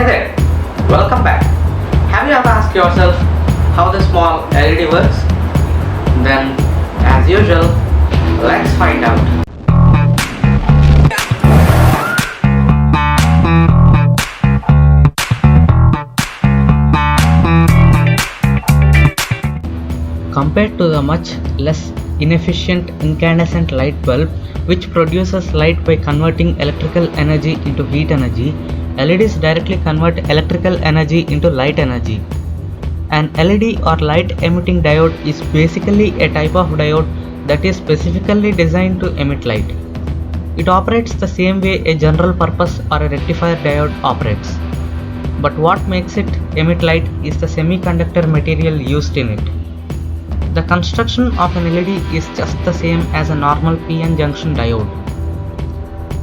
Hey there, welcome back. Have you ever asked yourself how the small LED works? Then, as usual, let's find out. Compared to the much less inefficient incandescent light bulb, which produces light by converting electrical energy into heat energy, LEDs directly convert electrical energy into light energy. An LED or light emitting diode is basically a type of diode that is specifically designed to emit light. It operates the same way a general purpose or a rectifier diode operates. But what makes it emit light is the semiconductor material used in it. The construction of an LED is just the same as a normal PN junction diode.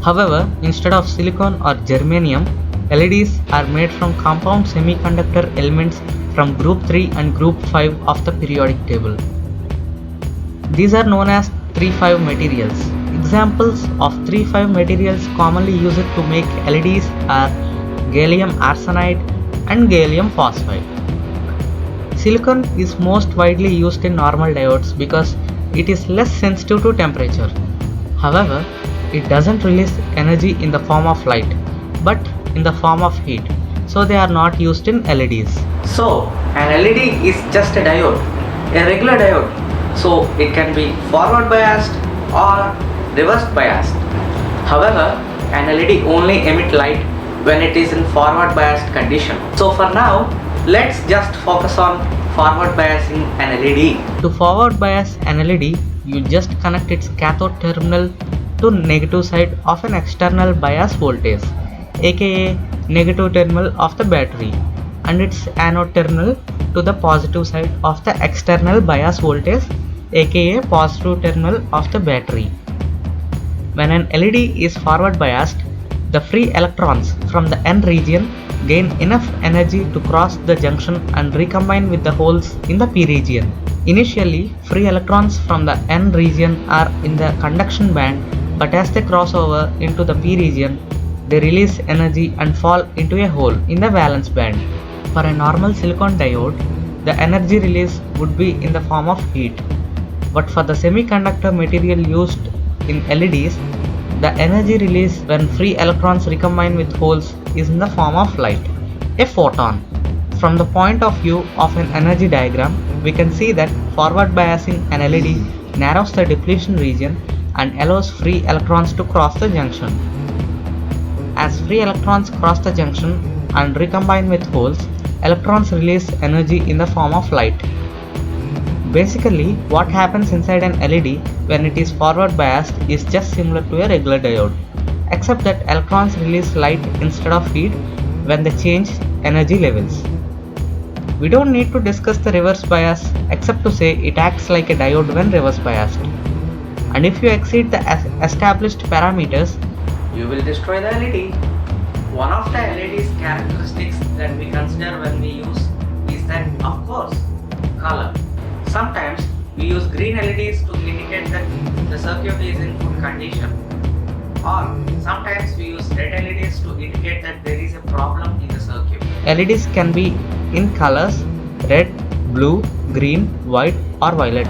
However, instead of silicon or germanium, LEDs are made from compound semiconductor elements from group 3 and group 5 of the periodic table. These are known as 3,5 materials. Examples of 3,5 materials commonly used to make LEDs are gallium arsenide and gallium phosphide. Silicon is most widely used in normal diodes because it is less sensitive to temperature. However, it doesn't release energy in the form of light, but in the form of heat, so they are not used in LEDs. So, an LED is just a diode, a regular diode, so it can be forward biased or reverse biased. However, an LED only emits light when it is in forward biased condition. So for now, let's just focus on forward biasing an LED. To forward bias an LED, you just connect its cathode terminal to negative side of an external bias voltage, aka negative terminal of the battery, and its anode terminal to the positive side of the external bias voltage, aka positive terminal of the battery. When an LED is forward biased, the free electrons from the N region gain enough energy to cross the junction and recombine with the holes in the P region. Initially, free electrons from the N region are in the conduction band, but as they cross over into the P region, they release energy and fall into a hole in the valence band. For a normal silicon diode, the energy release would be in the form of heat. But for the semiconductor material used in LEDs, the energy release when free electrons recombine with holes is in the form of light, a photon. From the point of view of an energy diagram, we can see that forward biasing an LED narrows the depletion region and allows free electrons to cross the junction. As free electrons cross the junction and recombine with holes, electrons release energy in the form of light. Basically, what happens inside an LED when it is forward biased is just similar to a regular diode, except that electrons release light instead of heat when they change energy levels. We don't need to discuss the reverse bias except to say it acts like a diode when reverse biased. And if you exceed the established parameters, you will destroy the LED. One of the LED's characteristics that we consider when we use is that, of course, color. Sometimes we use green LEDs to indicate that the circuit is in good condition, or sometimes we use red LEDs to indicate that there is a problem in the circuit. LEDs can be in colors red, blue, green, white or violet.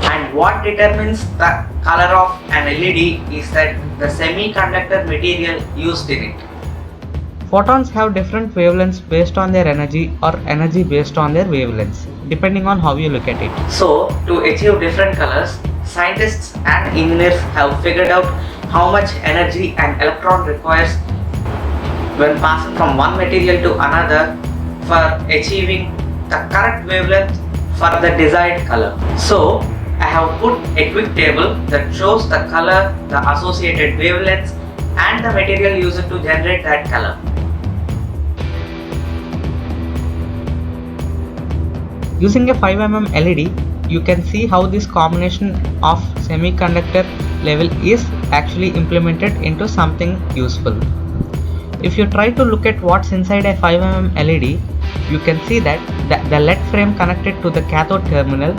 And what determines the color of an LED is that the semiconductor material used in it. Photons have different wavelengths based on their energy or energy based on their wavelengths, depending on how you look at it. So, to achieve different colors, scientists and engineers have figured out how much energy an electron requires when passing from one material to another for achieving the correct wavelength for the desired color. So, I have put a quick table that shows the color, the associated wavelengths and the material used to generate that color. Using a 5 mm LED, you can see how this combination of semiconductor level is actually implemented into something useful. If you try to look at what's inside a 5 mm LED, you can see that the lead frame connected to the cathode terminal,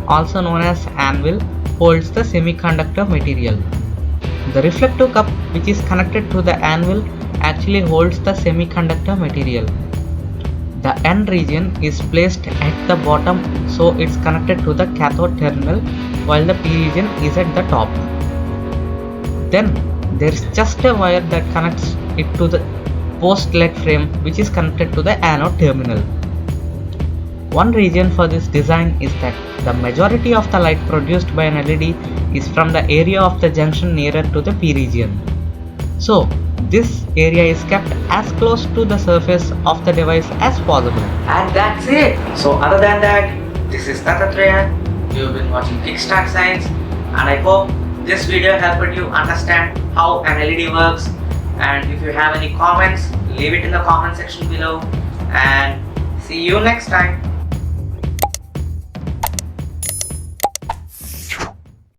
also known as anvil, holds the semiconductor material. The reflective cup which is connected to the anvil actually holds the semiconductor material. The N region is placed at the bottom, so it's connected to the cathode terminal, while the P region is at the top. Then there is just a wire that connects it to the post lead frame, which is connected to the anode terminal. One reason for this design is that the majority of the light produced by an LED is from the area of the junction nearer to the P region. So this area is kept as close to the surface of the device as possible. And that's it. So other than that, this is Tattatreya. You've been watching Kickstart Science, and I hope this video helped you understand how an LED works. And if you have any comments, leave it in the comment section below, and see you next time.